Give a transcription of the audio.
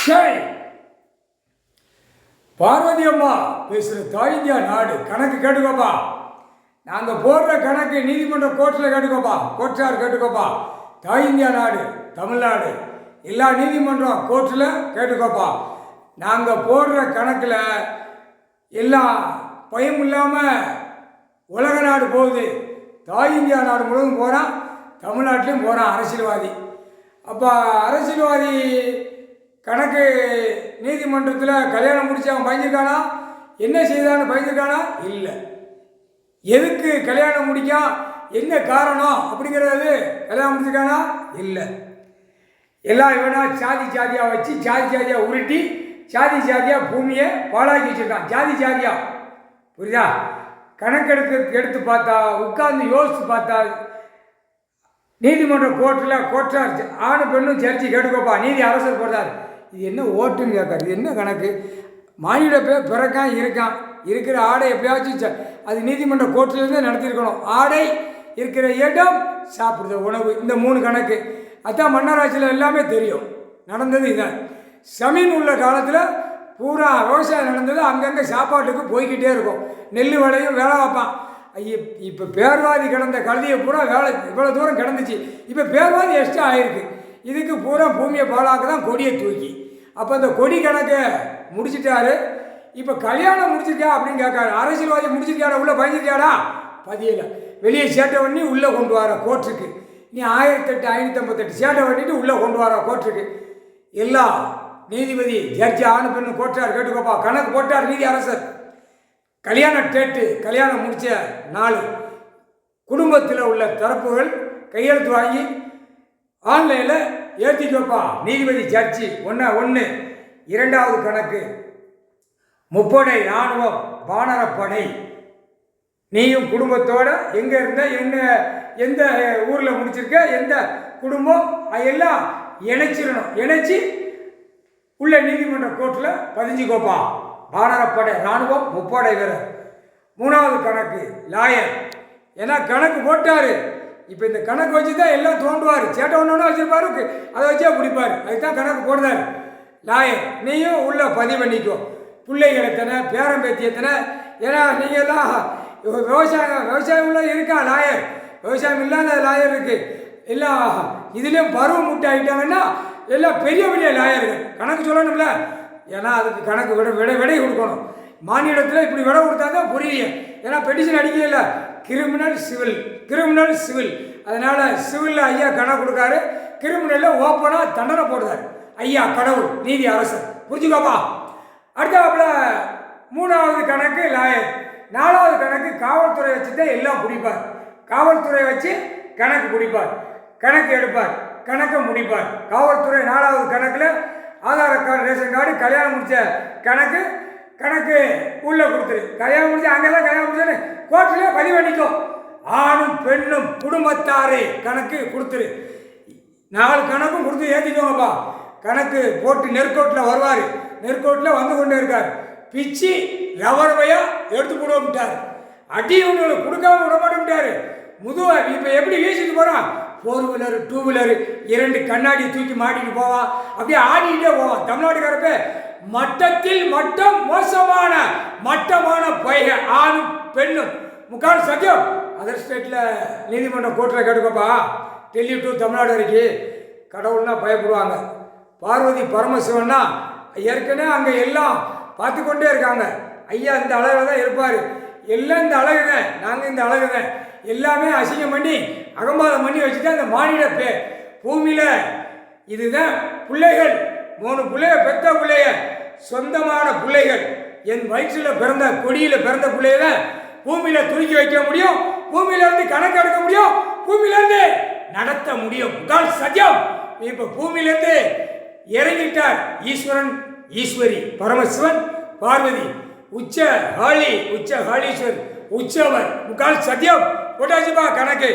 சரி, பார்வதி அம்மா பேசுகிற தாய் இந்தியா நாடு கணக்கு கேட்டுக்கோப்பா. நாங்கள் போடுற கணக்கு நீதிமன்ற கோர்ட்டில் கேட்டுக்கோப்பா, கோர்ட்டார் கேட்டுக்கோப்பா. தாய் இந்தியா நாடு தமிழ்நாடு எல்லா நீதிமன்றம் கோர்ட்டில் கேட்டுக்கோப்பா. நாங்கள் போடுற கணக்கில் எல்லாம் பயம் இல்லாமல் உலக நாடு போகுது. தாய் இந்தியா நாடு முழுவதும் போகிறான், தமிழ்நாட்டிலையும் போகிறான் அரசியல்வாதி. அப்போ அரசியல்வாதி கணக்கு நீதிமன்றத்தில் கல்யாணம் முடிச்சு அவன் பயந்துருக்கானா? என்ன செய்தான்னு பயந்துருக்கானா? இல்லை. எதுக்கு கல்யாணம் முடிக்கான், என்ன காரணம் அப்படிங்கிறது கல்யாணம் முடிச்சிருக்கானா? இல்லை. எல்லாம் இவனா சாதி ஜாதியாக வச்சு ஜாதி ஜாதியாக உருட்டி ஜாதி ஜாதியாக பூமியை பாழாக்கி வச்சுருக்கான். ஜாதி ஜாதியாக புரியுதா? எடுத்து பார்த்தா, உட்கார்ந்து யோசித்து பார்த்தா, நீதிமன்ற கோர்ட்டார் ஆணு பெண்ணும் சேர்ச்சி கேட்டுக்கோப்பா. நீதி அரசர் போடுறார். இது என்ன ஓட்டுன்னு கேட்காரு. இது என்ன கணக்கு? மானிட பேர் பிறக்கான் இருக்கான், இருக்கிற ஆடை எப்படியாச்சும் அது நீதிமன்ற கோர்ட்டிலேருந்து நடத்தியிருக்கணும். ஆடை இருக்கிற இடம் சாப்பிடுற உணவு, இந்த 3 கணக்கு. அதான் மன்னராட்சியில் எல்லாமே தெரியும். நடந்தது இதான். சமீன் உள்ள காலத்தில் பூரா விவசாயம் நடந்தது. அங்கங்கே சாப்பாட்டுக்கு போய்கிட்டே இருக்கும். நெல் விளையும் வேலை வைப்பான். இப்போ பேர்வாதி கிடந்த கழுதியை பூரா வேலை இவ்வளோ தூரம் கிடந்துச்சு. இப்போ பேர்வாதி எக்ஸ்ட்ரா ஆகிருக்கு. இதுக்கு பூரா பூமியை பாழாக்க தான் கொடியை தூக்கி. அப்போ அந்த கொடி கணக்கை முடிச்சிட்டாரு. இப்போ கல்யாணம் முடிச்சிருக்கா அப்படின்னு கேட்காரு. அரசியல்வாதி முடிச்சிருக்காடா, உள்ளே பதிஞ்சிருக்காடா? பதியலை. வெளியே சேட்டை பண்ணி உள்ளே கொண்டு வர கோர்ட்டுக்கு. நீ 1858 சேட்டை பண்ணிட்டு உள்ளே கொண்டு வர கோர்ட்டுக்கு. எல்லா நீதிபதி ஜட்ஜி ஆணு பெண்ணு கோர்ட்டார் கேட்டுக்கோப்பா. கணக்கு போட்டார் நீதி அரசர். கல்யாண டேட்டு, கல்யாணம் முடித்த நாள், குடும்பத்தில் உள்ள தரப்புகள் கையெழுத்து வாங்கி ஆன்லைனில் ஏற்றிக்கோப்பா. நீதிபதி ஜட்ஜி 1 2வது கணக்கு முப்படை இராணுவம் வானரப்படை. நீயும் குடும்பத்தோடு எங்கே இருந்த, எந்த ஊரில் முடிச்சிருக்க, எந்த குடும்பம், எல்லாம் இணைச்சிடணும். இணைச்சி உள்ள நீதிமன்ற கோர்ட்டில் பதிஞ்சுக்கோப்பா. வானரப்படை இராணுவம் முப்படை வீரர். 3வது கணக்கு லாயர். ஏன்னா கணக்கு போட்டார். இப்போ இந்த கணக்கு வச்சு தான் எல்லாம் தோண்டுவார். சேட்டை ஒன்று வச்சுருப்பாரு, அதை வச்சா பிடிப்பார். அதுதான் கணக்கு போடுறாரு லாயர். நீயும் உள்ள பதிவு பண்ணிக்கோ. பிள்ளைகள் எத்தனை, பேரம்பேத்தி எத்தனை. ஏன்னா நீங்கள்லாம் விவசாயம் உள்ள இருக்கா லாயர், விவசாயம் இல்லாத லாயர் இருக்குது. எல்லாம் இதுலேயும் பருவம் முட்டை ஆகிட்டாங்கன்னா எல்லாம் பெரிய பெரிய லாயர்கள். கணக்கு சொல்லணும்ல, ஏன்னா அதுக்கு கணக்கு விடை கொடுக்கணும். மாநிலத்தில் இப்படி விடை கொடுத்தா தான் புரியும். ஏன்னா பெட்டிஷன் அடிக்கல. Criminal civil. அதனால் சிவிலில் ஐயா கணக்கு கொடுக்காரு, கிரிமினலில் ஓப்பனாக தண்டனை போடுறாரு ஐயா கடவுள் நீதி அரசர். புரிஞ்சுக்கோப்பா. அடுத்தாப்புல 3வது கணக்கு லாயர். 4வது கணக்கு காவல்துறை வச்சு தான் எல்லாம் பிடிப்பார். காவல்துறை வச்சு கணக்கு பிடிப்பார், கணக்கு எடுப்பார், கணக்கை முடிப்பார். காவல்துறை 4வது கணக்கில் ஆதார் கார்டு, ரேஷன் கார்டு, கல்யாணம் முடித்த கணக்கு உள்ளே கொடுத்துரு. கல்யாணம் முடிச்சு அங்கே தான் கல்யாணம் முடிச்சு கோர்ட்டிலே பதிவு பண்ணிக்கோ. ஆணும் பெண்ணும் குடும்பத்தாரே கணக்கு கொடுத்துரு. 4 கணக்கும் கொடுத்து ஏற்றிக்கோங்கப்பா. கணக்கு போட்டு நெற்கோட்டில் வருவார். நெற்கோட்டில் வந்து கொண்டே இருக்கார். பிச்சு ரவரவையா எடுத்து போடுவிட்டார். அடி ஒன்று கொடுக்காம விட மாட்டேன்ட்டார். முதுவா இப்போ எப்படி வீசிட்டு போகிறான்? 4 வீலர் 2 வீலர் 2 கண்ணாடியை தூக்கி மாட்டிட்டு போவான். அப்படியே ஆடிக்கிட்டே போவான். தமிழ்நாட்டுக்காரப்ப மட்டத்தில் மட்டம், மட்டமான பைய ஆணும் பெண்ணும் முக்கால் சத்தியம். அதர் ஸ்டேட்டில் நீதிமன்ற கோர்ட்டில் கேட்டுக்கோப்பா. டெல்லி டு தமிழ்நாடு வரைக்கும் கடவுள்னா பயப்படுவாங்க. பார்வதி பரமசிவன்னா ஏற்கனவே அங்கே எல்லாம் பார்த்து கொண்டே இருக்காங்க. ஐயா இந்த அழகில் தான் இருப்பார். எல்லாம் இந்த அழகுதான், நாங்கள் இந்த அழகுதான். எல்லாமே அசிங்கம் பண்ணி அகம்பாதம் பண்ணி வச்சுட்டு அந்த மாநில பூமியில் இதுதான் பிள்ளைகள். 3 பிள்ளைய பெற்ற பிள்ளைய, சொந்தமான பிள்ளைகள். என் வயிற்றில் பிறந்த கொடியில் பிறந்த பிள்ளைய தான் பூமியில் தூக்கி வைக்க முடியும், பூமியிலேருந்து கணக்கு எடுக்க முடியும், பூமியிலேருந்து நடத்த முடியும். தான் சத்தியம். இப்போ பூமியிலேருந்து இறங்கிட்டார் ஈஸ்வரன், ஈஸ்வரி, பரமசிவன், பார்வதி, உச்ச ஹாலீஸ்வர், உச்சவர், முக்கால் சத்தியம் போட்டாச்சுப்பா கணக்கு.